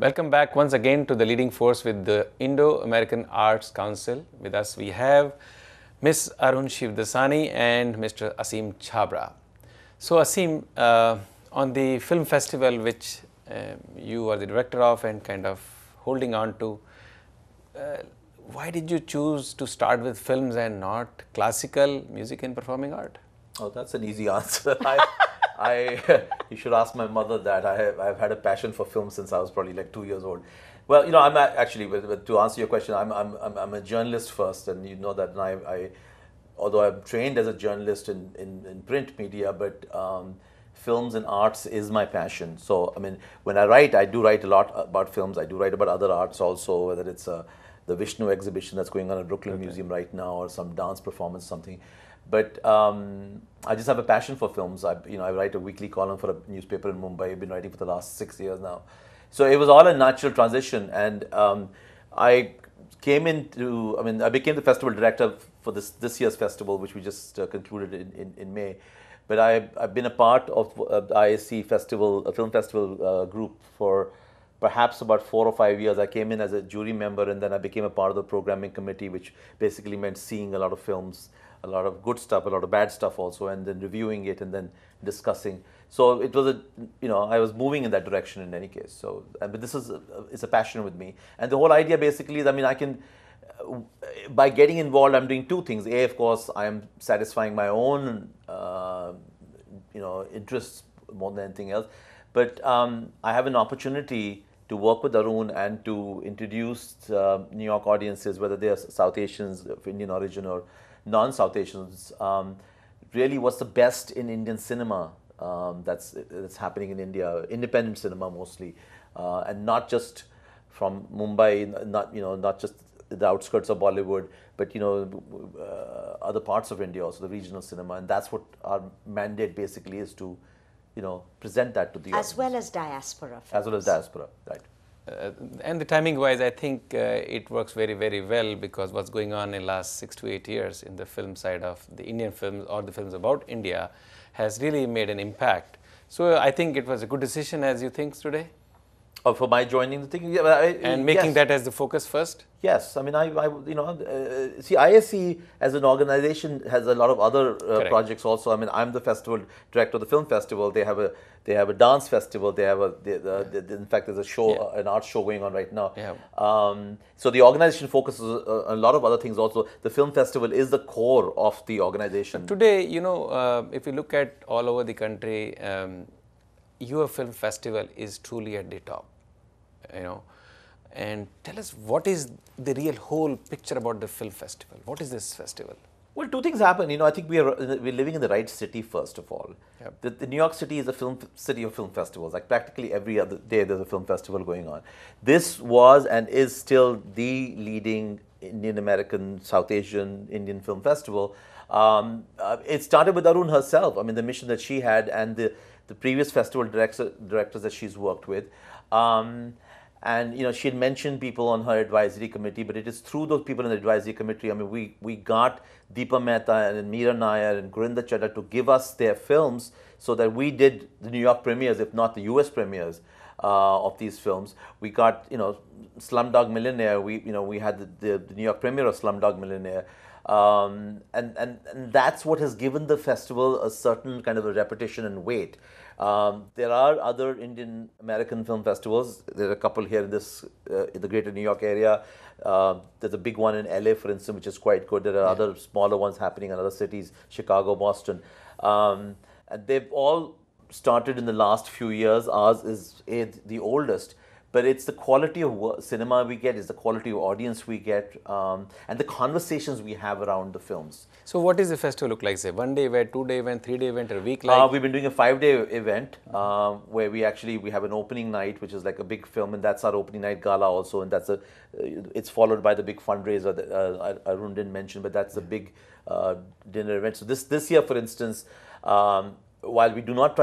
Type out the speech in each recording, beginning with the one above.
Welcome back once again to the leading force with the Indo-American Arts Council. With us we have Ms. Arun Shivdasani and Mr. Asim Chhabra. So Asim, on the film festival which you are the director of and kind of holding on to, why did you choose to start with films and not classical music and performing art? Oh, that's an easy answer. You should ask my mother that. I've had a passion for film since I was probably like 2 years old. Well, I'm actually, to answer your question, I'm a journalist first, and you know that. And although I'm trained as a journalist in print media, but films and arts is my passion. So, I mean, when I write, I do write a lot about films. I do write about other arts also, whether it's the Vishnu exhibition that's going on at Brooklyn Museum right now, or some dance performance, something. But I just have a passion for films. I write a weekly column for a newspaper in Mumbai. I've been writing for the last 6 years now. So it was all a natural transition. And I became the festival director for this year's festival, which we just concluded in May. But I've been a part of the ISC festival, a film festival group for perhaps about 4 or 5 years. I came in as a jury member, and then I became a part of the programming committee, which basically meant seeing a lot of films, a lot of good stuff, a lot of bad stuff also, and then reviewing it and then discussing. So it was I was moving in that direction in any case. So, but this is it's a passion with me, and the whole idea basically is, I can, by getting involved, I'm doing two things. A, of course, I am satisfying my own, interests more than anything else. But I have an opportunity to work with Arun and to introduce New York audiences, whether they are South Asians of Indian origin or non-South Asians, really what's the best in Indian cinema that's happening in India, independent cinema mostly, and not just from Mumbai, not just the outskirts of Bollywood, but other parts of India also, the regional cinema, and that's what our mandate basically is, to present that to the audience. As well as diaspora films. As well as diaspora, right. And the timing wise, I think it works very, very well, because what's going on in the last 6 to 8 years in the film side of the Indian films or the films about India has really made an impact. So I think it was a good decision, as you think today? For my joining the thing, and making that as the focus first. Yes, I mean, see, ISC as an organization has a lot of other projects also. I mean, I'm the festival director of the film festival. They have a dance festival. They have in fact, there's a show, an art show going on right now. So the organization focuses on a lot of other things also. The film festival is the core of the organization. Today, if you look at all over the country, your film festival is truly at the top. And tell us, what is the real whole picture about the film festival? What is this festival? Well, two things happen. I think we're living in the right city, first of all. The New York City is a city of film festivals. Like practically every other day there's a film festival going on. This was and is still the leading Indian American, South Asian Indian film festival. It started with Arun herself. I mean, the mission that she had, and the previous festival directors that she's worked with. And she had mentioned people on her advisory committee, but it is through those people in the advisory committee. I mean, we got Deepa Mehta and Meera Nair and Gurinder Chadha to give us their films, so that we did the New York premieres, if not the US premieres of these films. We got Slumdog Millionaire. We had the New York premiere of Slumdog Millionaire. And that's what has given the festival a certain kind of a reputation and weight. There are other Indian American film festivals. There are a couple here in the greater New York area. There's a big one in LA, for instance, which is quite good. There are other smaller ones happening in other cities, Chicago, Boston. And they've all started in the last few years. Ours is the oldest. But it's the quality of cinema we get, it's the quality of audience we get, and the conversations we have around the films. So what does the festival look like, say, 1-day event, 2-day event, 3-day event, or a week like? We've been doing a 5-day event where we have an opening night, which is like a big film, and that's our opening night gala also, and it's followed by the big fundraiser that Arun didn't mention, but that's the big dinner event. So this year, for instance, while we do not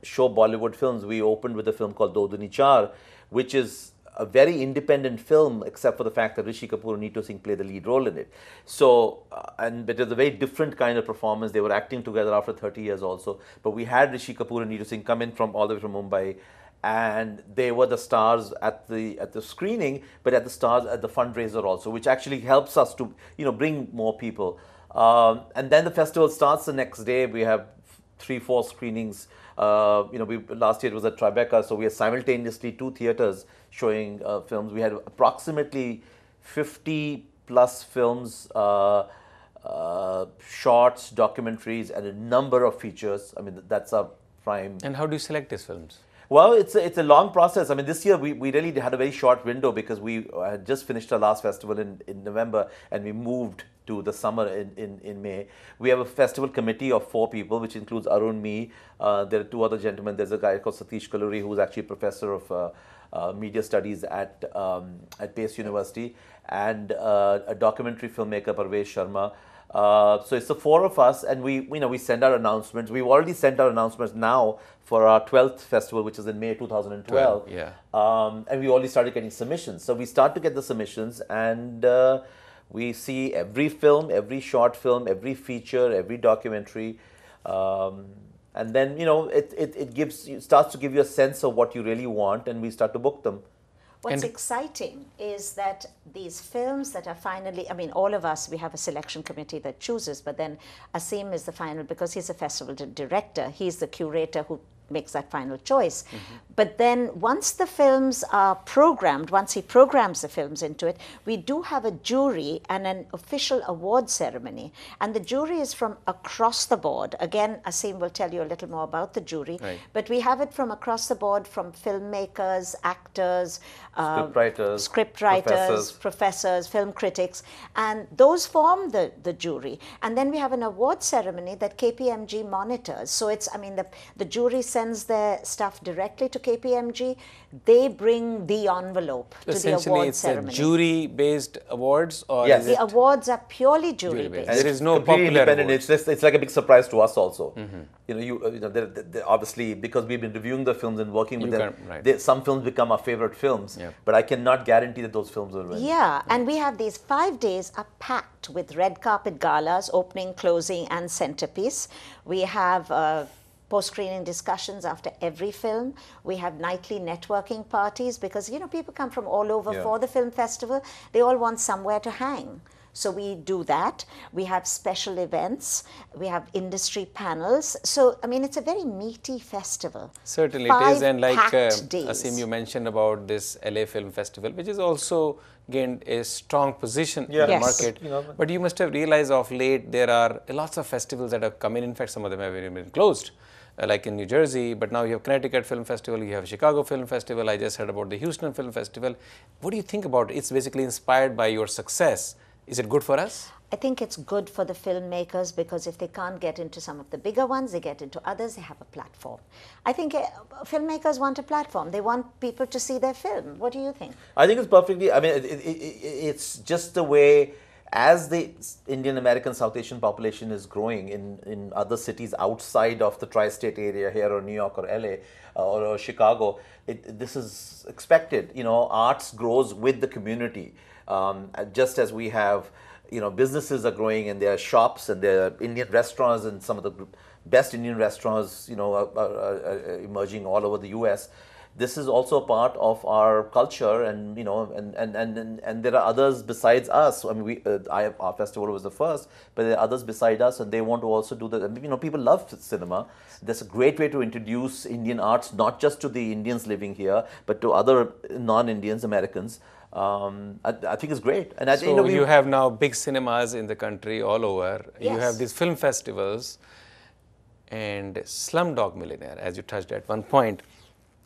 show Bollywood films, we opened with a film called Do Duni Char, which is a very independent film, except for the fact that Rishi Kapoor and Neetu Singh play the lead role in it. So, but it was a very different kind of performance. They were acting together after 30 years also. But we had Rishi Kapoor and Neetu Singh come in all the way from Mumbai, and they were the stars at the screening, but at the stars at the fundraiser also, which actually helps us to bring more people. And then the festival starts the next day. We have 3-4 screenings. Last year it was at Tribeca, so we had simultaneously 2 theaters showing films. We had approximately 50 plus films, shorts, documentaries, and a number of features. I mean, that's our prime. And how do you select these films? Well, it's a long process. I mean, this year we really had a very short window because we had just finished our last festival in November, and we moved to the summer in May. We have a festival committee of 4 people, which includes Arun, me. There are 2 other gentlemen. There's a guy called Satish Kalluri, who's actually a professor of media studies at Pace University, and a documentary filmmaker, Parvesh Sharma. So it's the 4 of us, and we send out announcements. We've already sent out announcements now for our 12th festival, which is in May 2012. And we already started getting submissions. So we start to get the submissions, and we see every film, every short film, every feature, every documentary. And then, it starts to give you a sense of what you really want, and we start to book them. What's exciting is that these films that are finally, I mean, all of us, we have a selection committee that chooses, but then Aseem is the final, because he's a festival director, he's the curator who makes that final choice. But then once the films are programmed, once he programs the films into it, we do have a jury and an official award ceremony. And the jury is from across the board. Again, Aseem will tell you a little more about the jury. Right. But we have it from across the board, from filmmakers, actors, scriptwriters, professors, film critics, and those form the jury. And then we have an award ceremony that KPMG monitors. So it's, I mean, the jury sends their stuff directly to KPMG. They bring the envelope to the award ceremony. It's a jury-based awards, or yes. is The it awards are purely jury-based. There is no completely popular independent. It's like a big surprise to us also. Obviously, because we've been reviewing the films and working with them, some films become our favorite films. Yep. But I cannot guarantee that those films will win. Yeah, and we have these 5 days are packed with red carpet galas, opening, closing, and centerpiece. We have post-screening discussions after every film. We have nightly networking parties because, people come from all over for the film festival. They all want somewhere to hang. So we do that. We have special events. We have industry panels. So, I mean, it's a very meaty festival. Certainly it is. And like days. Aseem, you mentioned about this LA Film Festival, which is also gained a strong position in the market. But you must have realized of late there are lots of festivals that have come in. In fact, some of them have even been closed. Like in New Jersey, but now you have Connecticut Film Festival, you have Chicago Film Festival, I just heard about the Houston Film Festival. What do you think about it? It's basically inspired by your success. Is it good for us? I think it's good for the filmmakers because if they can't get into some of the bigger ones, they get into others, they have a platform. I think filmmakers want a platform. They want people to see their film. What do you think? I think it's perfectly, I mean, it's just the way. As the Indian American South Asian population is growing in other cities outside of the tri-state area here, or New York or LA or Chicago, this is expected. Arts grows with the community. Just as we have, businesses are growing and there are shops and there are Indian restaurants, and some of the best Indian restaurants, are emerging all over the US. This is also a part of our culture, and and there are others besides us. I mean, our festival was the first, but there are others beside us, and they want to also do that. People love cinema. That's a great way to introduce Indian arts, not just to the Indians living here, but to other non-Indians, Americans. I think it's great. And you have now big cinemas in the country all over. Yes. You have these film festivals, and Slumdog Millionaire, as you touched at one point.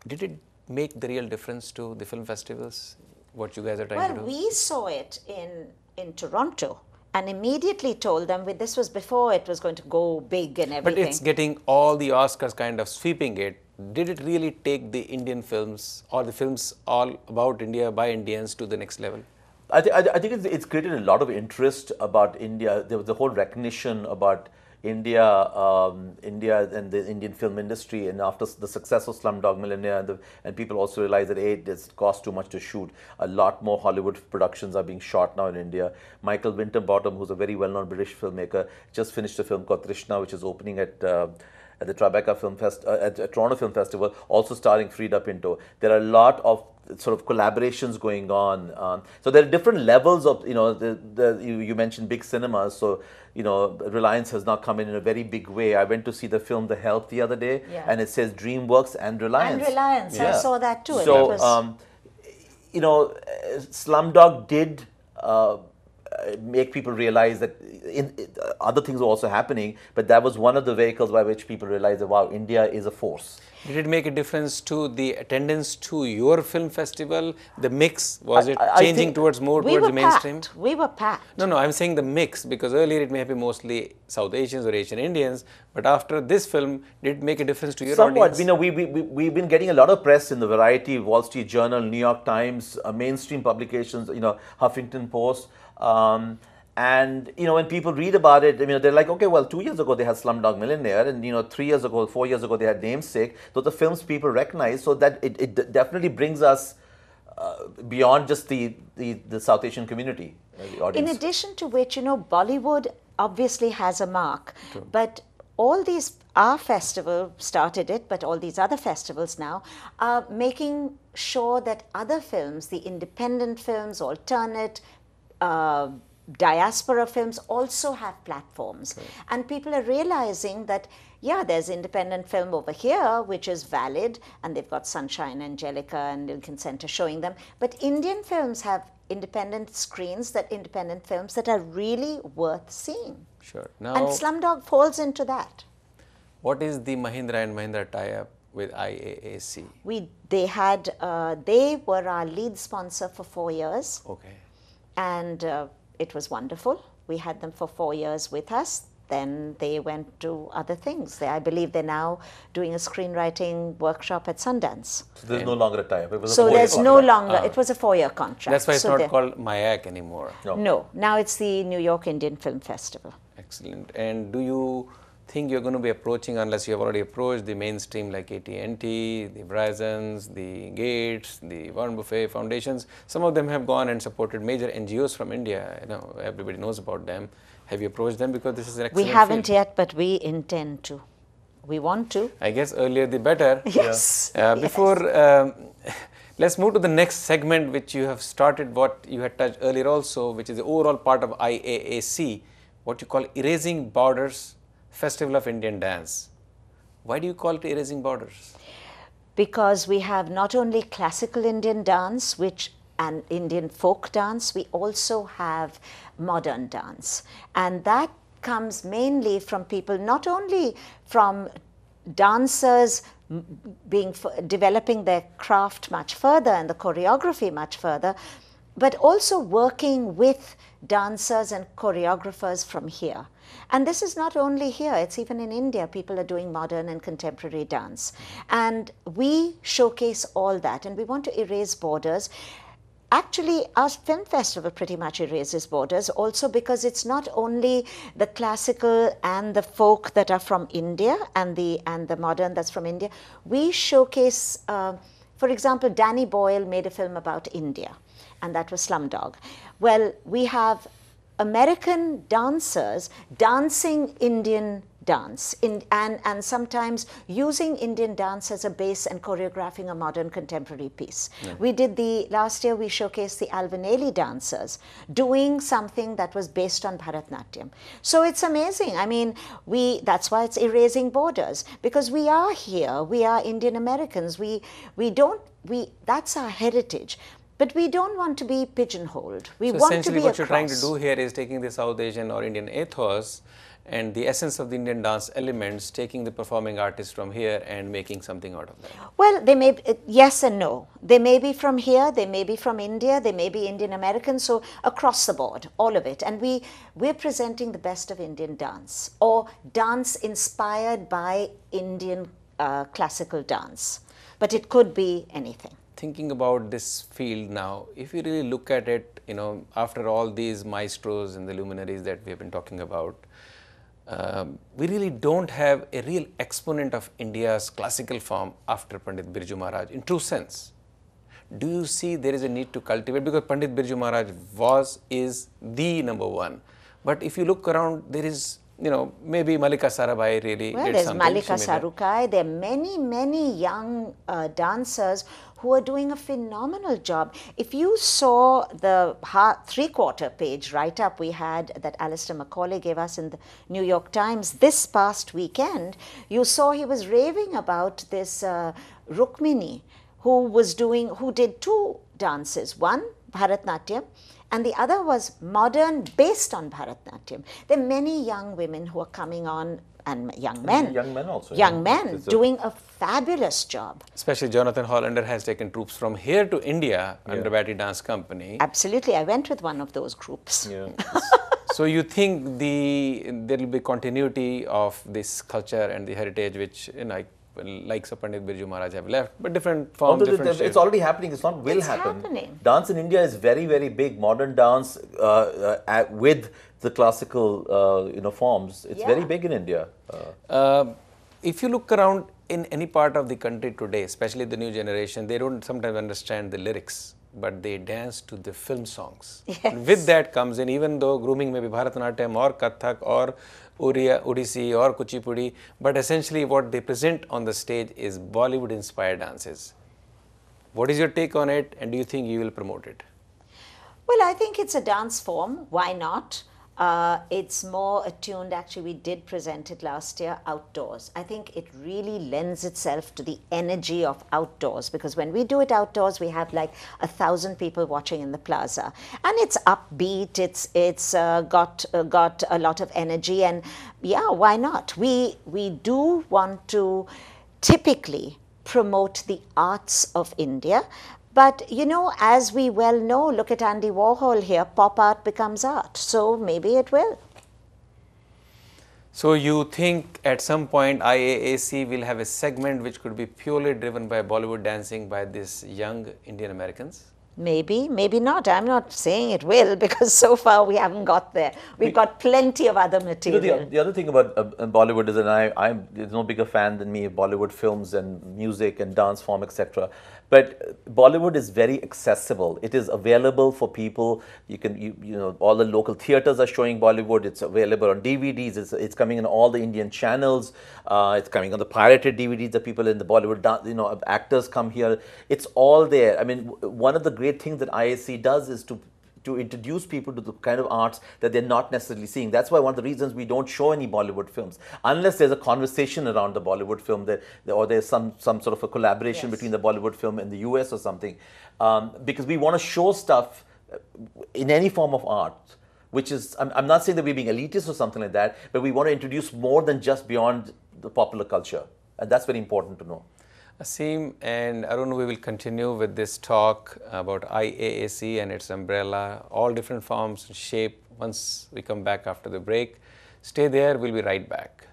Did it make the real difference to the film festivals, what you guys are trying to do? Well, we saw it in Toronto and immediately told them, this was before it was going to go big and everything. But it's getting all the Oscars kind of sweeping it. Did it really take the Indian films or the films all about India by Indians to the next level? I think it's created a lot of interest about India. There was a whole recognition about India and the Indian film industry, and after the success of Slumdog Millionaire, and people also realize that it costs too much to shoot. A lot more Hollywood productions are being shot now in India. Michael Winterbottom, who's a very well-known British filmmaker, just finished a film called Trishna, which is opening at at the Tribeca at Toronto Film Festival, also starring Frida Pinto. There are a lot of sort of collaborations going on. So there are different levels of, you mentioned big cinemas. So, Reliance has now come in a very big way. I went to see the film The Help the other day, and it says DreamWorks and Reliance. And Reliance, I saw that too. So, Slumdog did make people realize that other things were also happening, but that was one of the vehicles by which people realized that, wow, India is a force. Did it make a difference to the attendance to your film festival? The mix, was it changing towards more towards the mainstream? We were packed. No, I'm saying the mix, because earlier it may be mostly South Asians or Asian Indians, but after this film, did it make a difference to your audience? Somewhat. We've been getting a lot of press in the Variety, Wall Street Journal, New York Times, mainstream publications, Huffington Post. And when people read about it, they're like, okay, well, 2 years ago they had Slumdog Millionaire, and 3 years ago, 4 years ago they had Namesake. Those are films people recognize, so that it definitely brings us beyond just the South Asian community, the audience. In addition to which, Bollywood obviously has a mark, but all these, our festival started it, but all these other festivals now are making sure that other films, the independent films, alternate, diaspora films also have platforms. And people are realizing that, there's independent film over here, which is valid, and they've got Sunshine, Angelica, and Lincoln Center showing them. But Indian films have independent screens, independent films that are really worth seing. Sure. Now, and Slumdog falls into that. What is the Mahindra and Mahindra tie-up with IAAC? They were our lead sponsor for 4 years. Okay. And it was wonderful. We had them for 4 years with us. Then they went to other things. I believe they're now doing a screenwriting workshop at Sundance. So there's no longer a tie-up. So there's no longer, it was a 4-year contract. That's why it's not called MIAC anymore. No, now it's the New York Indian Film Festival. Excellent. And do you think you're going to be approaching, unless you have already approached, the mainstream like AT&T, the Verizons, the Gates, the Warren Buffett foundations? Some of them have gone and supported major NGOs from India. Everybody knows about them. Have you approached them? Because this is an excellent We haven't field. yet, but we intend to. We want to. I guess earlier the better. Yes. Before, let's move to the next segment, which you have started, what you had touched earlier also, which is the overall part of IAAC, what you call Erasing Borders Festival of Indian Dance. Why do you call it Erasing Borders? Because we have not only classical Indian dance, and Indian folk dance, we also have modern dance. And that comes mainly from people, not only from dancers developing their craft much further and the choreography much further, but also working with dancers and choreographers from here. And this is not only here, it's even in India. People are doing modern and contemporary dance. And we showcase all that, and we want to erase borders. Actually, our film festival pretty much erases borders also, because it's not only the classical and the folk that are from India and the modern that's from India. We showcase, for example, Danny Boyle made a film about India, and that was Slumdog. Well, we have American dancers dancing Indian dance and sometimes using Indian dance as a base and choreographing a modern contemporary piece. We did last year we showcased the Alvanelli dancers doing something that was based on Bharatnatyam. So it's amazing. I mean, that's why it's erasing borders, because we are here, we are Indian Americans, that's our heritage. But we don't want to be pigeonholed. We want to be essentially what you're trying to across. do here is taking the South Asian or Indian ethos and the essence of the Indian dance elements, taking the performing artists from here and making something out of that. Well, they may, yes and no. They may be from here, they may be from India, they may be Indian American, so across the board, all of it. And we're presenting the best of Indian dance, or dance inspired by Indian classical dance. But it could be anything. Thinking about this field now, if you really look at it, after all these maestros and the luminaries that we have been talking about, we really don't have a real exponent of India's classical form after Pandit Birju Maharaj in true sense. Do you see there is a need to cultivate, because Pandit Birju Maharaj is the number one, but if you look around, there is you know, maybe Malika Sarabhai really Well, did there's something. Malika She made a- Sarukai. There are many, many young dancers who are doing a phenomenal job. If you saw the three-quarter page write-up we had that Alistair Macaulay gave us in the New York Times this past weekend, you saw he was raving about this Rukmini, who did two dances. One, Bharatnatyam, and the other was modern based on Bharatnatyam. There are many young women who are coming on, and young men. Young men also. Young yeah. men It's doing a fabulous job. Especially Jonathan Hollander has taken troops from here to India under Batty Dance Company. Absolutely. I went with one of those groups. Yeah. So you think there will be continuity of this culture and the heritage which, you know, like Pandit Birju Maharaj have left, but different forms, Although different it's shapes. already happening, it's not will It's happen. happening. Dance in India is very, very big. Modern dance with the classical forms. It's very Yeah. big in India. If you look around in any part of the country today, especially the new generation, they don't sometimes understand the lyrics, but they dance to the film songs. And with that comes in, even though grooming may be Bharatanatyam or Kathak or Odissi or Kuchipudi, but essentially what they present on the stage is Bollywood-inspired dances. What is your take on it, and do you think you will promote it? Well, I think it's a dance form. Why not? It's more attuned, actually, we did present it last year outdoors. I think it really lends itself to the energy of outdoors, because when we do it outdoors, we have like 1,000 people watching in the plaza, and it's upbeat, it's got a lot of energy, and yeah, why not? We do want to typically promote the arts of India. But, you know, as we well know, look at Andy Warhol here, pop art becomes art. So maybe it will. So you think at some point IAAC will have a segment which could be purely driven by Bollywood dancing by these young Indian Americans? Maybe, maybe not. I'm not saying it will, because so far we haven't got there. We've got plenty of other material. The other thing about Bollywood is that I'm no bigger fan than me of Bollywood films and music and dance form, etc. But Bollywood is very accessible. It is available for people. You know, all the local theaters are showing Bollywood. It's available on DVDs. It's coming in all the Indian channels. It's coming on the pirated DVDs. The people in the Bollywood, actors come here. It's all there. I mean, one of the great things that IAC does is to introduce people to the kind of arts that they're not necessarily seeing. That's why one of the reasons we don't show any Bollywood films, unless there's a conversation around the Bollywood film or there's some sort of a collaboration between the Bollywood film and the US or something. Because we want to show stuff in any form of art, which is, I'm not saying that we're being elitist or something like that, but we want to introduce more than just beyond the popular culture. And that's very important to know. Aseem and Arun, we will continue with this talk about IAAC and its umbrella, all different forms and shape once we come back after the break. Stay there, we'll be right back.